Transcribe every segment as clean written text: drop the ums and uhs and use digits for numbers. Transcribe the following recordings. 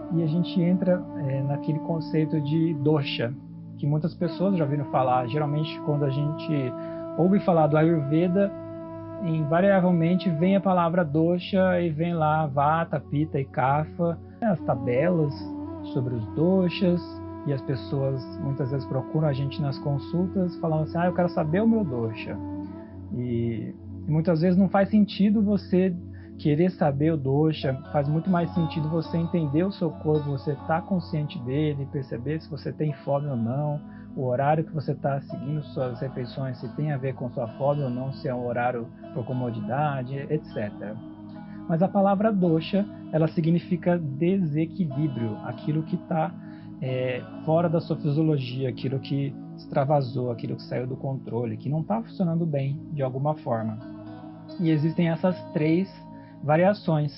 E a gente entra naquele conceito de dosha, que muitas pessoas já ouviram falar. Geralmente, quando a gente ouve falar do Ayurveda, invariavelmente vem a palavra dosha e vem lá vata, pitta e kapha, as tabelas sobre os doshas, e as pessoas muitas vezes procuram a gente nas consultas falando assim, eu quero saber o meu dosha. E muitas vezes não faz sentido você querer saber o dosha, faz muito mais sentido você entender o seu corpo, você estar consciente dele, perceber se você tem fome ou não, o horário que você está seguindo suas refeições, se tem a ver com sua fome ou não, se é um horário por comodidade, etc. Mas a palavra dosha, ela significa desequilíbrio, aquilo que está fora da sua fisiologia, aquilo que extravasou, aquilo que saiu do controle, que não está funcionando bem de alguma forma. E existem essas três variações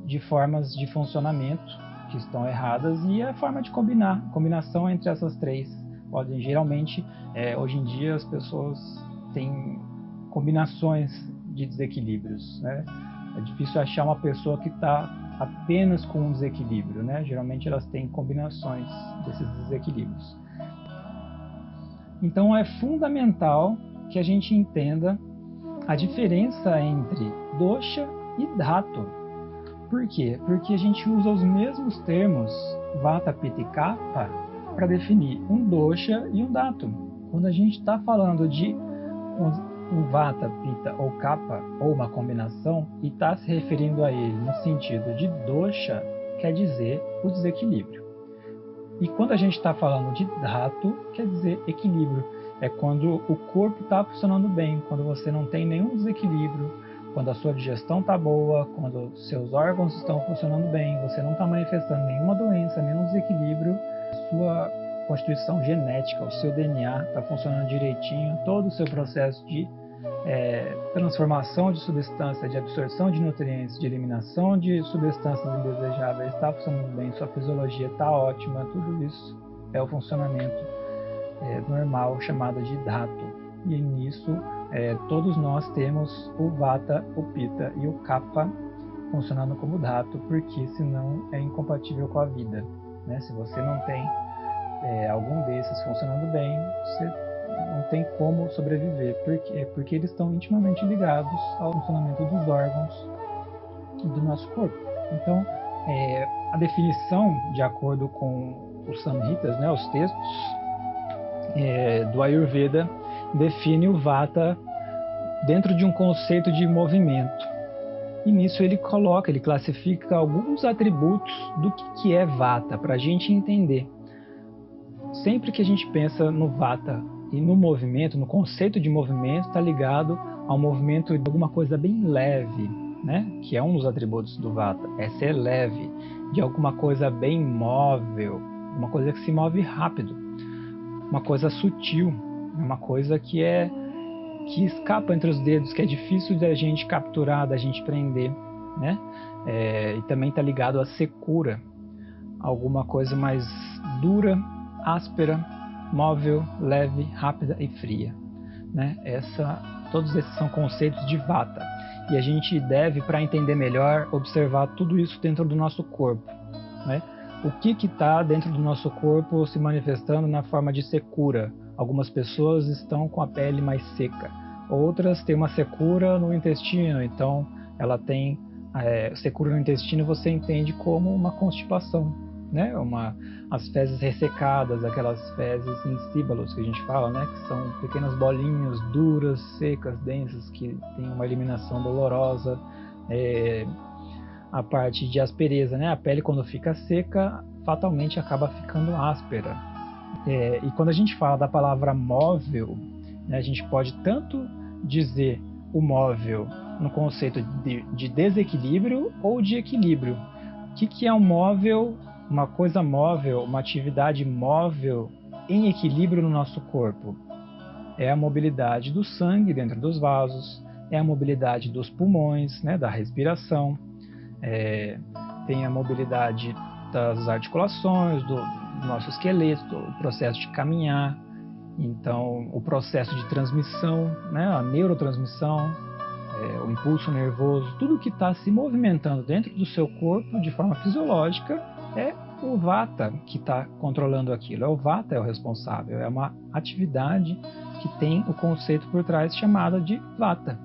de formas de funcionamento que estão erradas e a forma de combinar, combinação entre essas três. Podem geralmente, hoje em dia as pessoas têm combinações de desequilíbrios, né? É difícil achar uma pessoa que está apenas com um desequilíbrio, né? Geralmente elas têm combinações desses desequilíbrios. Então é fundamental que a gente entenda a diferença entre dosha e dhatu. Por quê? Porque a gente usa os mesmos termos, vata, pitta e kapha, para definir um dosha e um dhatu. Quando a gente está falando de um vata, pitta ou kapha, ou uma combinação, e está se referindo a ele no sentido de dosha, quer dizer o desequilíbrio. E quando a gente está falando de dhatu, quer dizer equilíbrio. É quando o corpo está funcionando bem, quando você não tem nenhum desequilíbrio, quando a sua digestão está boa, quando seus órgãos estão funcionando bem, você não está manifestando nenhuma doença, nenhum desequilíbrio, sua constituição genética, o seu DNA está funcionando direitinho, todo o seu processo de transformação de substância, de absorção de nutrientes, de eliminação de substâncias indesejáveis está funcionando bem, sua fisiologia está ótima, tudo isso é o funcionamento normal chamado de dhatu. E nisso todos nós temos o vata, o pitta e o kapha funcionando como dhatu, porque senão é incompatível com a vida, né? Se você não tem algum desses funcionando bem, você não tem como sobreviver. Por quê? Porque eles estão intimamente ligados ao funcionamento dos órgãos do nosso corpo. Então, a definição, de acordo com os Samhitas, né, os textos do Ayurveda, define o Vata dentro de um conceito de movimento. E nisso ele classifica alguns atributos do que é Vata, para a gente entender. Sempre que a gente pensa no Vata e no movimento, no conceito de movimento, está ligado ao movimento de alguma coisa bem leve, né? Que é um dos atributos do Vata, é ser leve, de alguma coisa bem móvel, uma coisa que se move rápido, uma coisa sutil, uma coisa que escapa entre os dedos, que é difícil da gente capturar, da gente prender, né? E também está ligado à secura, alguma coisa mais dura, áspera, móvel, leve, rápida e fria, né? Todos esses são conceitos de Vata. E a gente deve, para entender melhor, observar tudo isso dentro do nosso corpo, né? O que está dentro do nosso corpo se manifestando na forma de secura? Algumas pessoas estão com a pele mais seca, outras têm uma secura no intestino, então ela tem secura no intestino, você entende como uma constipação, né? As fezes ressecadas, aquelas fezes insíbalos que a gente fala, né? Que são pequenas bolinhas duras, secas, densas, que tem uma eliminação dolorosa. A parte de aspereza, né? A pele, quando fica seca, fatalmente acaba ficando áspera. E quando a gente fala da palavra móvel, né, a gente pode tanto dizer o móvel no conceito de desequilíbrio ou de equilíbrio. O que é um móvel? Uma coisa móvel, uma atividade móvel em equilíbrio no nosso corpo. É a mobilidade do sangue dentro dos vasos, é a mobilidade dos pulmões, né, da respiração, tem a mobilidade das articulações, do nosso esqueleto, o processo de caminhar, então o processo de transmissão, né, a neurotransmissão, o impulso nervoso, tudo que está se movimentando dentro do seu corpo de forma fisiológica é o Vata que está controlando aquilo. O Vata é o responsável. É uma atividade que tem o conceito por trás chamado de Vata.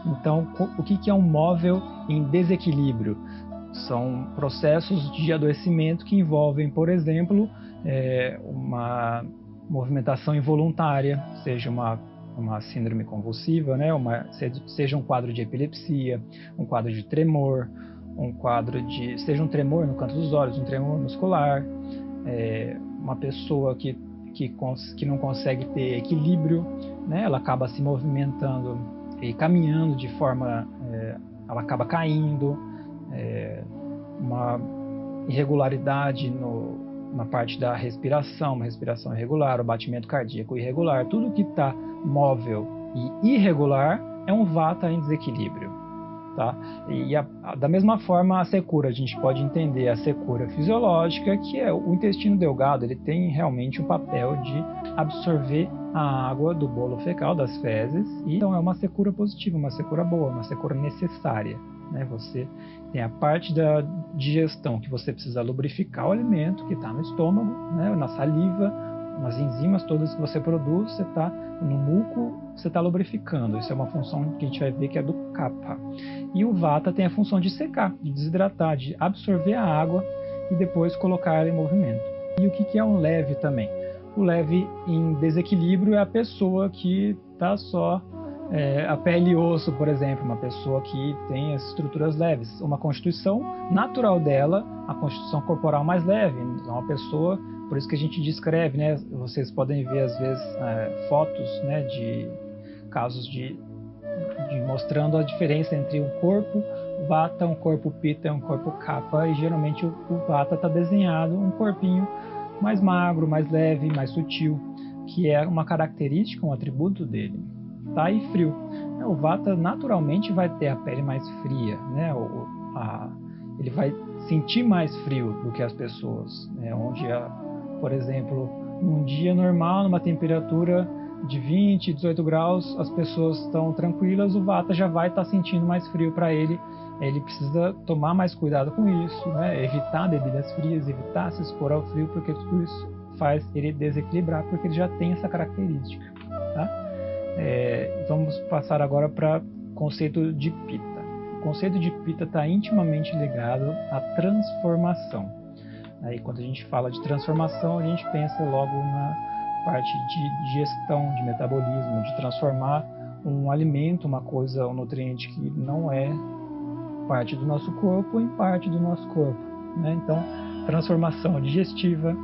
Então, o que é um móvel em desequilíbrio? São processos de adoecimento que envolvem, por exemplo, uma movimentação involuntária, seja uma síndrome convulsiva, né? Seja um quadro de epilepsia, um quadro de tremor, seja um tremor no canto dos olhos, um tremor muscular, uma pessoa que não consegue ter equilíbrio, né? Ela acaba se movimentando e caminhando de forma, ela acaba caindo, uma irregularidade na parte da respiração, uma respiração irregular, o batimento cardíaco irregular, tudo que está móvel e irregular é um Vata em desequilíbrio. Tá? E da mesma forma, a secura, a gente pode entender a secura fisiológica, que é o intestino delgado, ele tem realmente o papel de absorver a água do bolo fecal, das fezes, e então é uma secura positiva, uma secura boa, uma secura necessária. Né? Você tem a parte da digestão, que você precisa lubrificar o alimento que está no estômago, né? Na saliva, nas enzimas todas que você produz, você está no muco, você está lubrificando. Isso é uma função que a gente vai ver que é do Kapha. E o Vata tem a função de secar, de desidratar, de absorver a água e depois colocar ela em movimento. E o que é um leve também? O leve em desequilíbrio é a pessoa que está só a pele e osso, por exemplo, uma pessoa que tem as estruturas leves, uma constituição natural dela, a constituição corporal mais leve, uma pessoa, por isso que a gente descreve, né? Vocês podem ver às vezes fotos, né, de casos de mostrando a diferença entre um corpo Vata, um corpo Pitta e um corpo Kapha, e geralmente o Vata está desenhado um corpinho mais magro, mais leve, mais sutil, que é uma característica, um atributo dele. Tá? E frio. O Vata naturalmente vai ter a pele mais fria, né? Ele vai sentir mais frio do que as pessoas, né? Onde, por exemplo, num dia normal, numa temperatura de 20, 18 graus, as pessoas estão tranquilas, o Vata já vai estar sentindo mais frio para ele. Ele precisa tomar mais cuidado com isso, né? Evitar bebidas frias, evitar se expor ao frio, porque tudo isso faz ele desequilibrar, porque ele já tem essa característica. Tá? Vamos passar agora para o conceito de Pitta. O conceito de Pitta está intimamente ligado à transformação. Aí, quando a gente fala de transformação, a gente pensa logo na parte de digestão, de metabolismo, de transformar um alimento, uma coisa, um nutriente que não é parte do nosso corpo em parte do nosso corpo. Né? Então, transformação digestiva,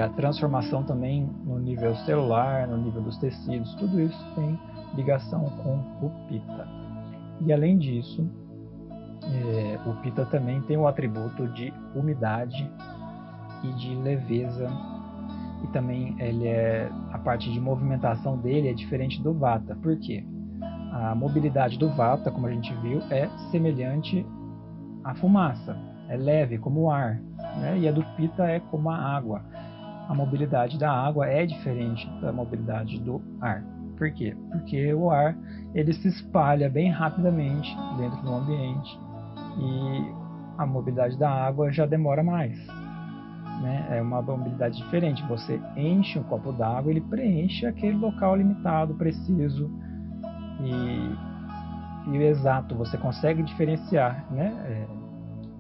a transformação também no nível celular, no nível dos tecidos, tudo isso tem ligação com o Pitta. E além disso, o Pitta também tem o atributo de umidade e de leveza, e também a parte de movimentação dele é diferente do Vata. Por quê? A mobilidade do Vata, como a gente viu, é semelhante à fumaça, é leve como o ar, né? E a do Pitta é como a água. A mobilidade da água é diferente da mobilidade do ar. Por quê? Porque o ar ele se espalha bem rapidamente dentro do ambiente e a mobilidade da água já demora mais. Né? É uma mobilidade diferente. Você enche um copo d'água, ele preenche aquele local limitado, preciso e exato. Você consegue diferenciar, né?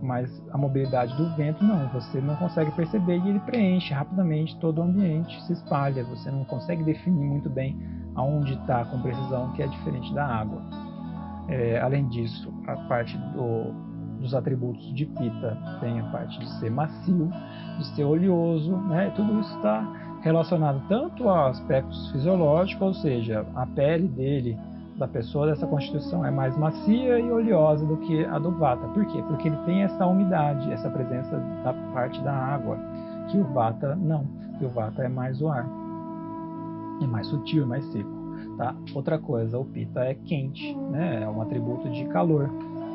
Mas a mobilidade do vento não, você não consegue perceber e ele preenche rapidamente todo o ambiente, se espalha, você não consegue definir muito bem aonde está com precisão, que é diferente da água. Além disso, a parte dos atributos de Pitta tem a parte de ser macio, de ser oleoso, né? Tudo isso está relacionado tanto a aspectos fisiológicos, ou seja, a pele dele, da pessoa dessa constituição é mais macia e oleosa do que a do Vata. Por quê? Porque ele tem essa umidade, essa presença da parte da água, que o Vata não, que o Vata é mais o ar, é mais sutil, é mais seco. Tá? Outra coisa, o Pitta é quente, né? É um atributo de calor.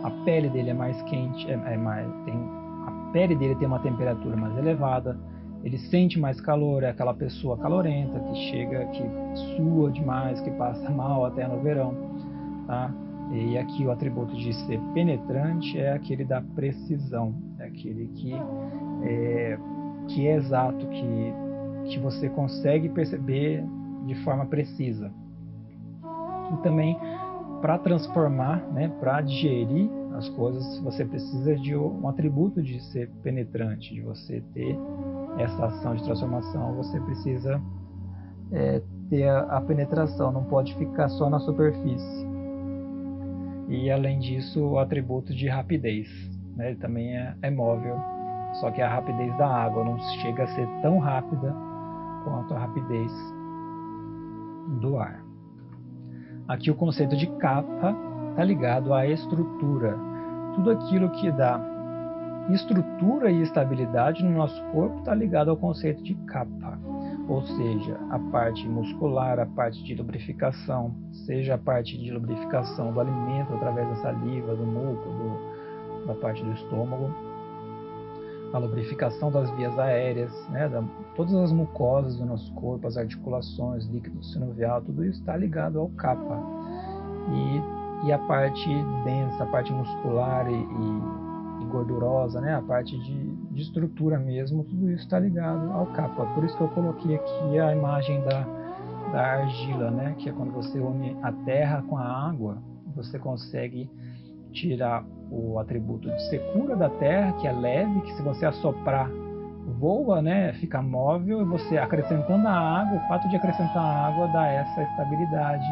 A pele dele é mais quente, a pele dele tem uma temperatura mais elevada, ele sente mais calor, é aquela pessoa calorenta que chega, que sua demais, que passa mal até no verão, tá? E aqui o atributo de ser penetrante é aquele da precisão, é aquele que que é exato, que você consegue perceber de forma precisa. E também, para transformar, né, para digerir as coisas, você precisa de um atributo de ser penetrante, de você ter essa ação de transformação. Você precisa ter a penetração, não pode ficar só na superfície. E além disso, o atributo de rapidez, né, ele também é móvel, só que a rapidez da água não chega a ser tão rápida quanto a rapidez do ar. Aqui o conceito de kapha está ligado à estrutura. Tudo aquilo que dá estrutura e estabilidade no nosso corpo está ligado ao conceito de kapha. Ou seja, a parte muscular, a parte de lubrificação, seja a parte de lubrificação do alimento através da saliva, do muco, da parte do estômago, a lubrificação das vias aéreas, né, todas as mucosas do nosso corpo, as articulações, líquido sinovial, tudo isso está ligado ao kapha. E a parte densa, a parte muscular e gordurosa, né, a parte de estrutura mesmo, tudo isso está ligado ao kapha. Por isso que eu coloquei aqui a imagem da argila, né, que é quando você une a terra com a água, você consegue tirar o atributo de secura da terra, que é leve, que se você assoprar voa, né, fica móvel, e você acrescentando a água, o fato de acrescentar a água dá essa estabilidade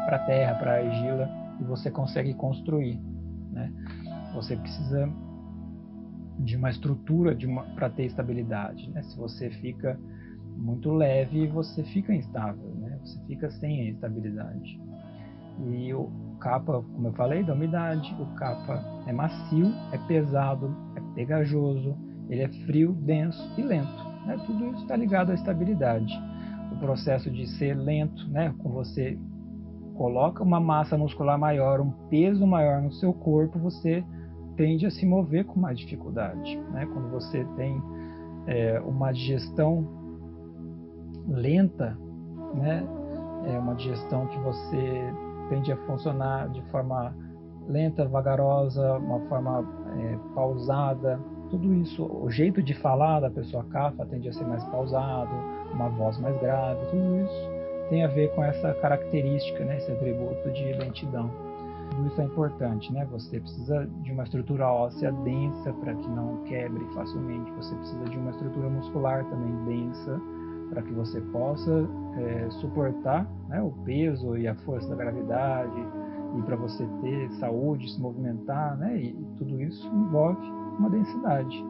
para a terra, para a argila, e você consegue construir, né? Você precisa de uma estrutura para ter estabilidade, né? Se você fica muito leve, você fica instável, né? Você fica sem estabilidade. E o kapha, como eu falei, da umidade, o kapha é macio, é pesado, é pegajoso, ele é frio, denso e lento, né? Tudo isso está ligado à estabilidade. O processo de ser lento, né? Quando você coloca uma massa muscular maior, um peso maior no seu corpo, você tende a se mover com mais dificuldade, né? Quando você tem uma digestão lenta, né? É uma digestão que você tende a funcionar de forma lenta, vagarosa, uma forma pausada. Tudo isso, o jeito de falar da pessoa kapha tende a ser mais pausado, uma voz mais grave. Tudo isso tem a ver com essa característica, né, esse atributo de lentidão. Tudo isso é importante, né? Você precisa de uma estrutura óssea densa para que não quebre facilmente. Você precisa de uma estrutura muscular também densa para que você possa suportar, né, o peso e a força da gravidade, e para você ter saúde, se movimentar, né, e tudo isso envolve uma densidade.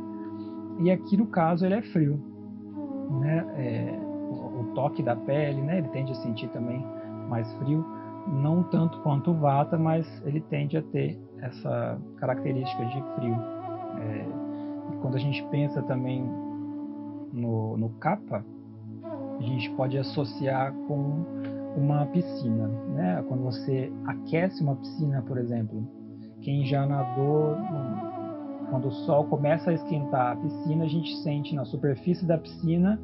E aqui no caso ele é frio, né, o toque da pele, né, ele tende a sentir também mais frio, não tanto quanto o vata, mas ele tende a ter essa característica de frio. E quando a gente pensa também no kapha, a gente pode associar com uma piscina, né? Quando você aquece uma piscina, por exemplo, quem já nadou, quando o sol começa a esquentar a piscina, a gente sente na superfície da piscina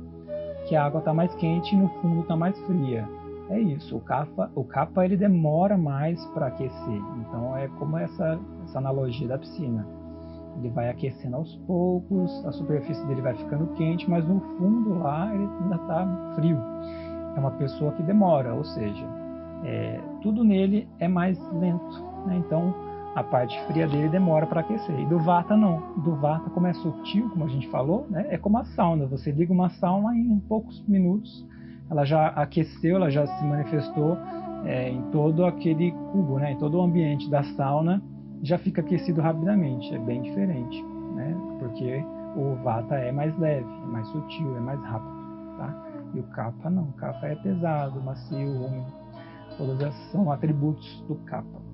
que a água está mais quente e no fundo está mais fria. É isso, o kapha ele demora mais para aquecer, então é como essa analogia da piscina. Ele vai aquecendo aos poucos, a superfície dele vai ficando quente, mas no fundo lá ele ainda está frio. É uma pessoa que demora, ou seja, tudo nele é mais lento, né? Então a parte fria dele demora para aquecer. E do vata não. Do vata, como é sutil, como a gente falou, né? É como a sauna. Você liga uma sauna e em poucos minutos ela já aqueceu, ela já se manifestou em todo aquele cubo, né? Em todo o ambiente da sauna já fica aquecido rapidamente. É bem diferente, né? Porque o vata é mais leve, é mais sutil, é mais rápido, tá? E o kapha não. O kapha é pesado, macio, úmido. Todos esses são atributos do kapha.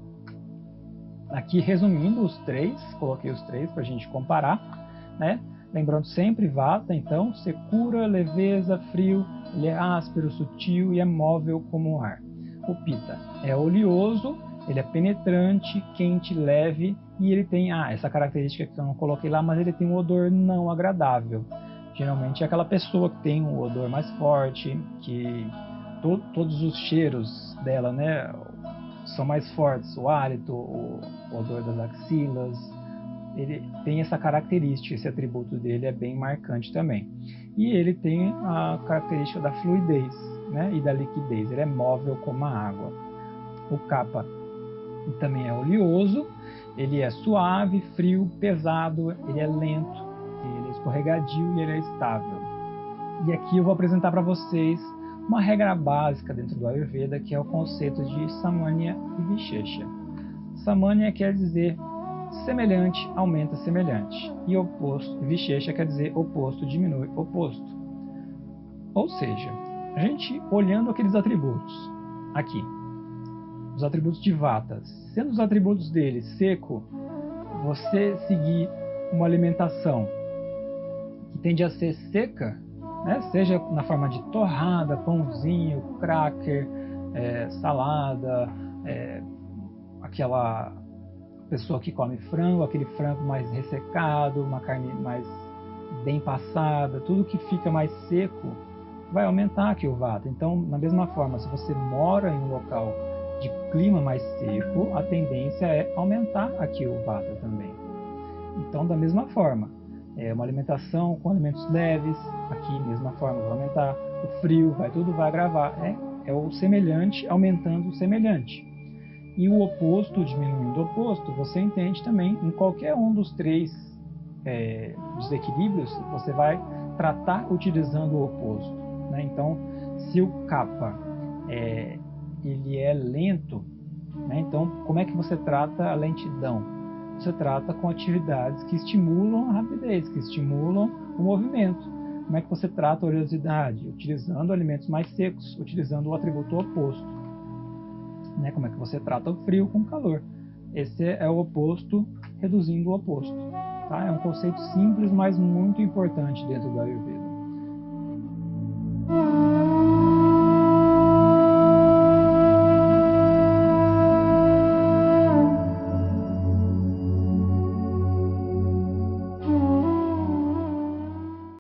Aqui resumindo os três, coloquei os três para a gente comparar, né? Lembrando sempre, vata, então, secura, leveza, frio, ele é áspero, sutil e é móvel como o ar. O pitta é oleoso, ele é penetrante, quente, leve e ele tem essa característica que eu não coloquei lá, mas ele tem um odor não agradável. Geralmente é aquela pessoa que tem um odor mais forte, que todos os cheiros dela, né, são mais fortes, o hálito, o odor das axilas, ele tem essa característica, esse atributo dele é bem marcante também. E ele tem a característica da fluidez, né, e da liquidez, ele é móvel como a água. O Kapha também é oleoso, ele é suave, frio, pesado, ele é lento, ele é escorregadio e ele é estável. E aqui eu vou apresentar para vocês uma regra básica dentro do Ayurveda, que é o conceito de Samanya e Vishesha. Samanya quer dizer semelhante aumenta semelhante, e oposto, Vishesha quer dizer oposto diminui oposto. Ou seja, a gente olhando aqueles atributos aqui, os atributos de Vata, sendo os atributos dele seco, você seguir uma alimentação que tende a ser seca, né? Seja na forma de torrada, pãozinho, cracker, salada, aquela pessoa que come frango, aquele frango mais ressecado, uma carne mais bem passada, tudo que fica mais seco vai aumentar aqui o Vata. Então, na mesma forma, se você mora em um local de clima mais seco, a tendência é aumentar aqui o Vata também. Então, da mesma forma, uma alimentação com alimentos leves, aqui, mesma forma, vai aumentar. O frio, tudo vai agravar. É o semelhante aumentando o semelhante. E o oposto diminuindo o oposto, você entende também, em qualquer um dos três desequilíbrios, você vai tratar utilizando o oposto, né? Então, se o Kapha ele é lento, né? Então, como é que você trata a lentidão? Você trata com atividades que estimulam a rapidez, que estimulam o movimento. Como é que você trata a oleosidade? Utilizando alimentos mais secos, utilizando o atributo oposto. Né? Como é que você trata o frio com o calor? Esse é o oposto reduzindo o oposto. Tá? É um conceito simples, mas muito importante dentro do Ayurveda.